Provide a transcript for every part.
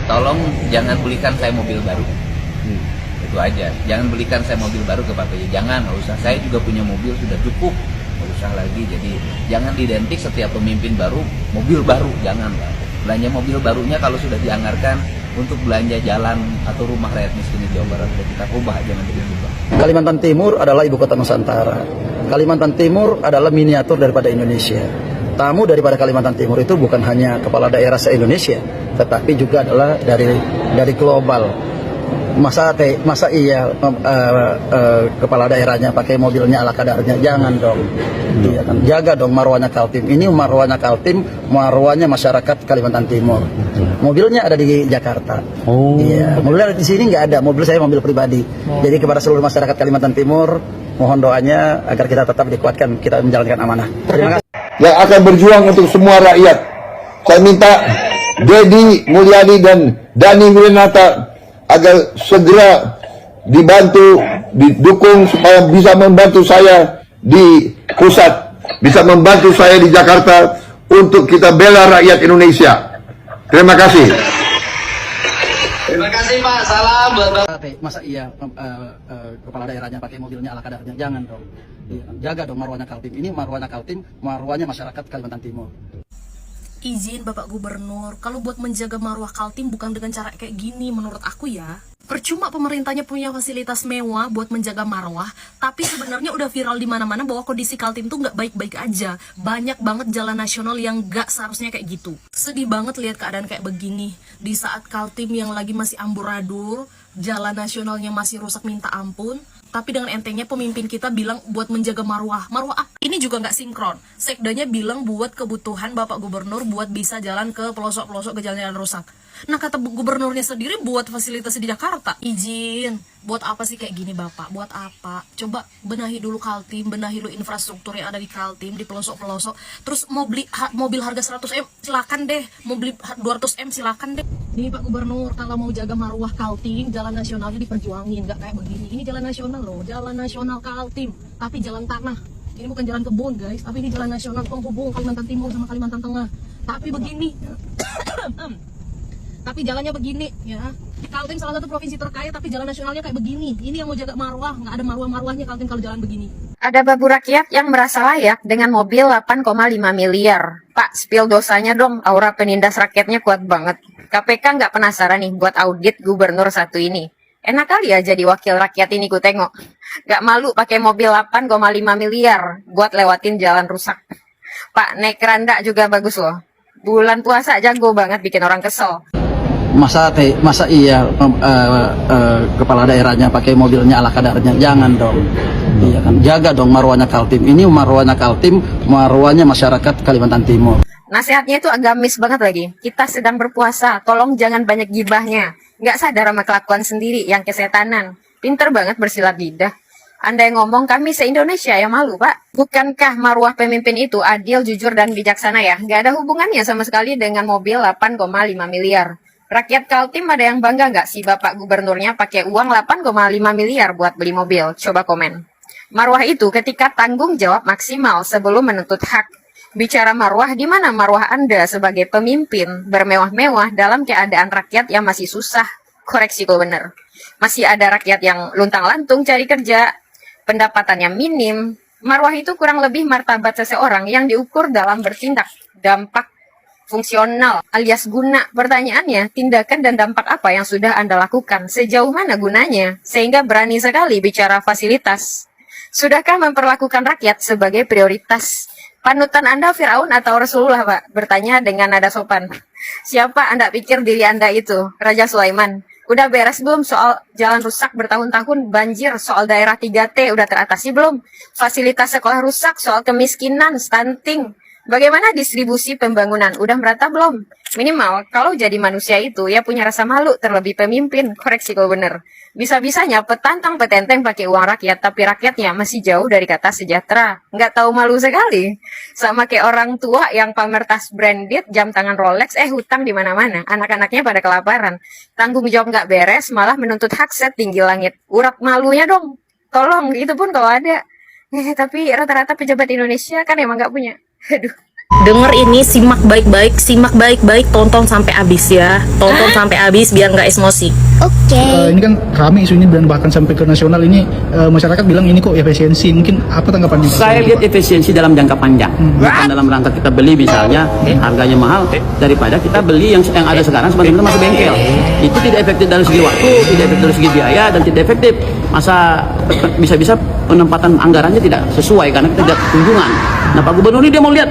tolong jangan belikan saya mobil baru. Itu aja, jangan belikan saya mobil baru ke Pak PJ, jangan, nggak usah. Saya juga punya mobil sudah cukup, nggak usah lagi. Jadi jangan identik setiap pemimpin baru mobil baru, jangan lah. Belanja mobil barunya kalau sudah dianggarkan untuk belanja jalan atau rumah rakyat miskin di Jawa Barat, kita ubah, jangan diubah. Kalimantan Timur adalah ibu kota Nusantara. Kalimantan Timur adalah miniatur daripada Indonesia. Tamu daripada Kalimantan Timur itu bukan hanya kepala daerah se-Indonesia, tetapi juga adalah dari global. Masa iya kepala daerahnya pakai mobilnya ala kadarnya, jangan dong. Iya kan? Jaga dong marwahnya Kaltim. Ini marwahnya Kaltim, marwahnya masyarakat Kalimantan Timur. Mobilnya ada di Jakarta. Iya, mobilnya di sini nggak ada. Mobil saya mobil pribadi. Jadi kepada seluruh masyarakat Kalimantan Timur, mohon doanya agar kita tetap dikuatkan, kita menjalankan amanah. Terima kasih. Yang akan berjuang untuk semua rakyat. Saya minta Dedi Mulyadi dan Dani Wiranata agar segera dibantu, didukung supaya bisa membantu saya di pusat, bisa membantu saya di Jakarta untuk kita bela rakyat Indonesia. Terima kasih. Terima kasih Pak, salam buat Bapak. Masa iya kepala daerahnya pakai mobilnya ala kadarnya, jangan dong. Jaga dong marwahnya Kaltim. Ini marwahnya Kaltim, marwahnya masyarakat Kalimantan Timur. Izin Bapak Gubernur, kalau buat menjaga marwah Kaltim bukan dengan cara kayak gini menurut aku ya. Percuma pemerintahnya punya fasilitas mewah buat menjaga marwah, tapi sebenarnya udah viral di mana-mana bahwa kondisi Kaltim tuh nggak baik-baik aja. Banyak banget jalan nasional yang nggak seharusnya kayak gitu. Sedih banget lihat keadaan kayak begini. Di saat Kaltim yang lagi masih amburadul, jalan nasionalnya masih rusak minta ampun, tapi dengan entengnya pemimpin kita bilang buat menjaga marwah. Marwah ini juga nggak sinkron. Sekdanya bilang buat kebutuhan Bapak Gubernur buat bisa jalan ke pelosok-pelosok ke jalan-jalan rusak. Nah kata gubernurnya sendiri buat fasilitas di Jakarta. Izin, buat apa sih kayak gini Bapak? Buat apa? Coba benahi dulu Kaltim, benahi dulu infrastruktur yang ada di Kaltim, di pelosok-pelosok. Terus mau beli mobil harga 100M, silakan deh. Mau beli 200M, silakan deh. Nih Pak Gubernur, kalau mau jaga marwah Kaltim, jalan nasionalnya diperjuangin, nggak kayak begini. Ini jalan nasional loh, jalan nasional Kaltim, tapi jalan tanah. Ini bukan jalan kebun guys, tapi ini jalan nasional penghubung Kalimantan Timur sama Kalimantan Tengah. Tapi begini, tapi jalannya begini ya. Kaltim salah satu provinsi terkaya, tapi jalan nasionalnya kayak begini. Ini yang mau jaga marwah, nggak ada marwah-marwahnya Kaltim kalau jalan begini. Ada babu rakyat yang merasa layak dengan mobil 8,5 miliar. Pak, spill dosanya dong, aura penindas rakyatnya kuat banget. KPK nggak penasaran nih buat audit gubernur satu ini. Enak kali ya jadi wakil rakyat ini ku tengok. Nggak malu pakai mobil 8,5 miliar buat lewatin jalan rusak. Pak, naik keranda juga bagus loh. Bulan puasa jago banget bikin orang kesel. Masa iya kepala daerahnya pakai mobilnya ala kadarnya, jangan dong. Iya kan? Jaga dong marwahnya Kaltim. Ini marwahnya Kaltim, marwahnya masyarakat Kalimantan Timur. Nasihatnya itu agamis banget lagi. Kita sedang berpuasa, tolong jangan banyak gibahnya. Nggak sadar sama kelakuan sendiri yang kesetanan. Pinter banget bersilat lidah. Anda yang ngomong kami se-Indonesia yang malu, Pak. Bukankah marwah pemimpin itu adil, jujur, dan bijaksana ya? Nggak ada hubungannya sama sekali dengan mobil 8,5 miliar. Rakyat Kaltim ada yang bangga nggak sih Bapak Gubernurnya pakai uang 8,5 miliar buat beli mobil? Coba komen. Marwah itu ketika tanggung jawab maksimal sebelum menuntut hak. Bicara marwah, di mana marwah Anda sebagai pemimpin bermewah-mewah dalam keadaan rakyat yang masih susah? Koreksi kalau benar. Masih ada rakyat yang luntang-lantung cari kerja, pendapatannya minim. Marwah itu kurang lebih martabat seseorang yang diukur dalam bertindak, dampak fungsional alias guna. Pertanyaannya, tindakan dan dampak apa yang sudah Anda lakukan? Sejauh mana gunanya? Sehingga berani sekali bicara fasilitas. Sudahkah memperlakukan rakyat sebagai prioritas? Panutan Anda Firaun atau Rasulullah, Pak? Bertanya dengan nada sopan. Siapa Anda pikir diri Anda itu? Raja Sulaiman. Udah beres belum soal jalan rusak bertahun-tahun, banjir, soal daerah 3T udah teratasi belum? Fasilitas sekolah rusak, soal kemiskinan, stunting. Bagaimana distribusi pembangunan? Udah merata belum? Minimal, kalau jadi manusia itu, ya punya rasa malu, terlebih pemimpin. Koreksi kalau bener. Bisa-bisanya petantang petenteng pakai uang rakyat, tapi rakyatnya masih jauh dari kata sejahtera. Nggak tahu malu sekali. Sama kayak orang tua yang pamer tas branded, jam tangan Rolex, hutang di mana-mana. Anak-anaknya pada kelaparan. Tanggung jawab nggak beres, malah menuntut hak set tinggi langit. Urap malunya dong. Tolong, itu pun kalau ada. Tapi rata-rata pejabat Indonesia kan emang nggak punya. Aduh. Denger ini, simak baik-baik, tonton sampai habis ya. Tonton sampai habis biar nggak emosi. Ini kan rame isu ini dan bahkan sampai ke nasional ini, masyarakat bilang ini kok efisiensi. Mungkin apa tanggapannya? Saya lihat efisiensi dalam jangka panjang, bukan dalam rangka kita beli misalnya harganya mahal daripada kita beli yang ada sekarang sebenarnya masuk bengkel. Itu tidak efektif dari segi waktu, tidak efektif dari segi biaya, dan tidak efektif. Masa bisa-bisa penempatan anggarannya tidak sesuai karena kita tidak kunjungan. Nah, Pak Gubernur ini dia mau lihat,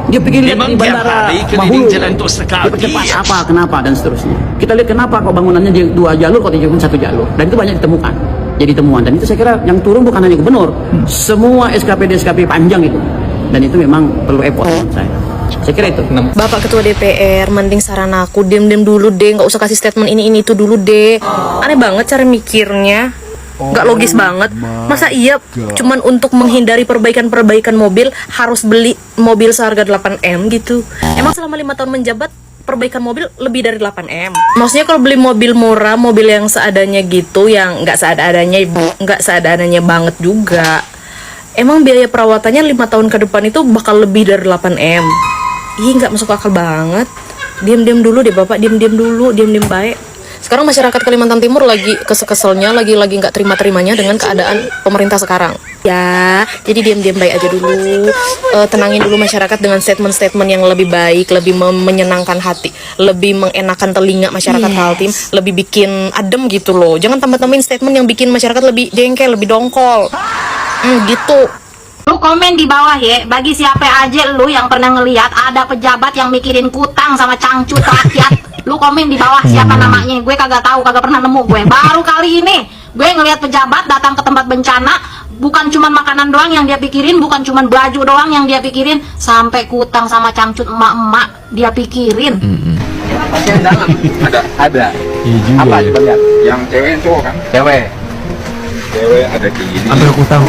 dia pikir lihat di bandara Mahulu, dia percepat apa, kenapa, dan seterusnya. Kita lihat kenapa kok bangunannya 2 jalur kok dijadikan 1 jalur, dan itu banyak ditemukan. Jadi temuan, dan itu saya kira yang turun bukan hanya gubernur, semua SKP panjang itu, dan itu memang perlu effort menurut saya kira itu. Bapak Ketua DPR, mending saran aku diam-diam dulu deh, nggak usah kasih statement ini itu dulu deh. Aneh banget cara mikirnya, nggak logis banget. Masa iya cuman untuk menghindari perbaikan mobil harus beli mobil seharga 8M gitu? Emang selama 5 tahun menjabat perbaikan mobil lebih dari 8M? Maksudnya kalau beli mobil murah, mobil yang seadanya gitu, yang nggak seadanya banget juga, emang biaya perawatannya 5 tahun ke depan itu bakal lebih dari 8M? Ih, nggak masuk akal banget. Diam-diam dulu deh Bapak, diam-diam dulu, diam-diam baik. Sekarang masyarakat Kalimantan Timur lagi kesel-keselnya, lagi nggak terima-terimanya dengan keadaan pemerintah sekarang. Ya, jadi diam-diam baik aja dulu. Tenangin dulu masyarakat dengan statement-statement yang lebih baik, lebih menyenangkan hati, lebih mengenakan telinga masyarakat Kaltim, lebih bikin adem gitu loh. Jangan tambah-tambahin statement yang bikin masyarakat lebih jengkel, lebih dongkol. Gitu. Lu komen di bawah ya, bagi siapa aja lu yang pernah ngelihat ada pejabat yang mikirin kutang sama cangcut rakyat. Lu komen di bawah siapa namanya, gue kagak tahu, kagak pernah nemu gue. Baru kali ini gue ngelihat pejabat datang ke tempat bencana, bukan cuman makanan doang yang dia pikirin, bukan cuman baju doang yang dia pikirin, sampai kutang sama cangcut emak-emak dia pikirin. Yang dalam ada. Apa coba lihat? Yang cewek yang cowok kan? Cewek Ada kayak gini. Ambil kutang.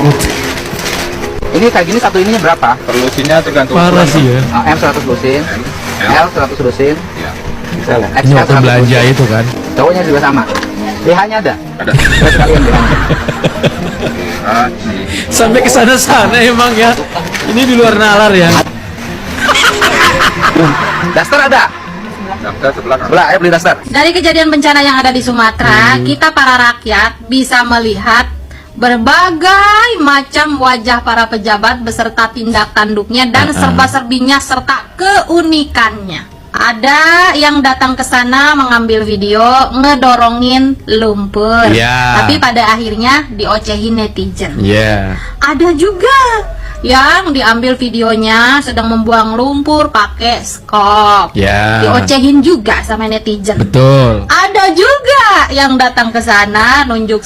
ini kayak gini, satu ininya berapa? Lusinnya tergantung Parah sih ya. M 100 lusin, L 100 lusin, Ya. Ini waktu belanja itu kan. cowoknya juga sama. BH-nya ada? Ada. Terus kalian BH-nya. Sampai ke sana emang ya. Ini di luar nalar ya. Daster ada? Daftar sebelah kan? Sebelah, ayo beli daster. Dari kejadian bencana yang ada di Sumatera, kita para rakyat bisa melihat berbagai macam wajah para pejabat beserta tindak tanduknya dan serba-serbinya serta keunikannya. Ada yang datang ke sana mengambil video, ngedorongin lumpur, tapi pada akhirnya diocehin netizen. Ada juga yang diambil videonya sedang membuang lumpur pakai skop, diocehin juga sama netizen. Betul. Ada juga yang datang ke sana, nunjuk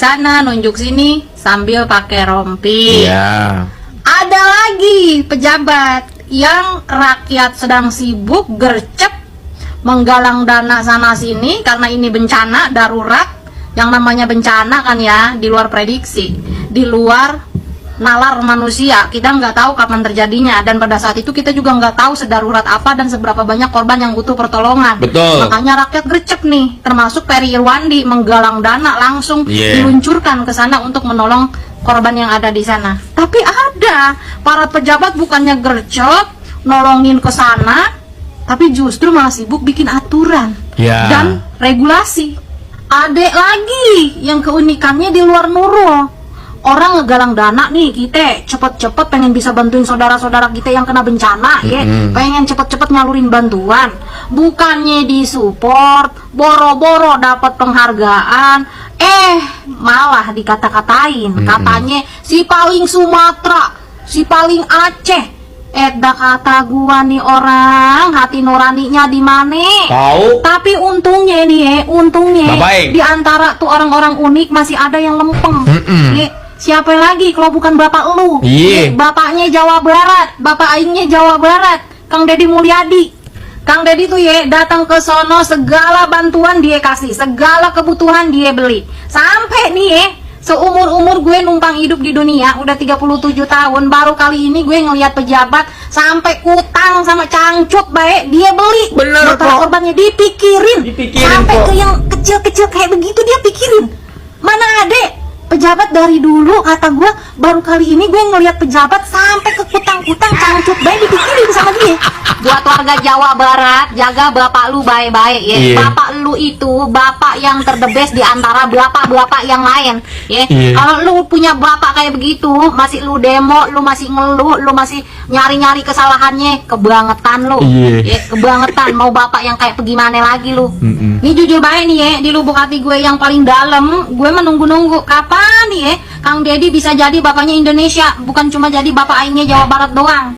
sini sambil pakai rompi. Ada lagi pejabat yang rakyat sedang sibuk gercep menggalang dana sana sini karena ini bencana darurat. Yang namanya bencana kan ya di luar prediksi, di luar nalar manusia. Kita nggak tahu kapan terjadinya, dan pada saat itu kita juga nggak tahu sedarurat apa dan seberapa banyak korban yang butuh pertolongan. Betul. Makanya rakyat gercep nih, termasuk Peri Irwandi menggalang dana langsung diluncurkan ke sana untuk menolong korban yang ada di sana. Tapi ada para pejabat bukannya gercep nolongin ke sana, tapi justru malah sibuk bikin aturan dan regulasi. Ada lagi yang keunikannya di luar Nurul. Orang ngegalang dana nih, kita cepet-cepet pengen bisa bantuin saudara-saudara kita yang kena bencana, pengen cepet-cepet nyalurin bantuan. Bukannya disupport, boro-boro dapat penghargaan, malah dikata-katain, katanya si paling Sumatera, si paling Aceh. Eda kata gua nih orang, hati nuraninya di mana? Tahu. Tapi untungnya nih, di antara tuh orang-orang unik masih ada yang lempeng. Siapa lagi kalau bukan bapak lu? Bapaknya Jawa Barat, bapak aingnya Jawa Barat, Kang Deddy Mulyadi. Kang Deddy tuh datang ke sono, segala bantuan dia kasih, segala kebutuhan dia beli. Sampai nih seumur-umur gue numpang hidup di dunia udah 37 tahun, baru kali ini gue ngelihat pejabat sampai kutang sama cangcut baik dia beli. Bener kok. Korbannya dipikirin sampai ke yang kecil-kecil kayak begitu dia pikirin. Mana ada pejabat dari dulu kata gue baru kali ini gue ngeliat pejabat sampai ke kutang-kutang cangcut bayi dipikirin sama dia. Buat warga Jawa Barat, jaga bapak lu baik-baik ya. Bapak lu itu bapak yang terdebes di antara bapak-bapak yang lain ya. Kalau lu punya bapak kayak begitu, masih lu demo, lu masih ngeluh, lu masih nyari-nyari kesalahannya, kebangetan lu. Ya, kebangetan. Mau bapak yang kayak bagaimana lagi lu. Ini jujur baik nih ya, di lubuk hati gue yang paling dalam, gue menunggu-nunggu kapan nih ya Kang Deddy bisa jadi bapaknya Indonesia, bukan cuma jadi bapak aingnya Jawa Barat doang.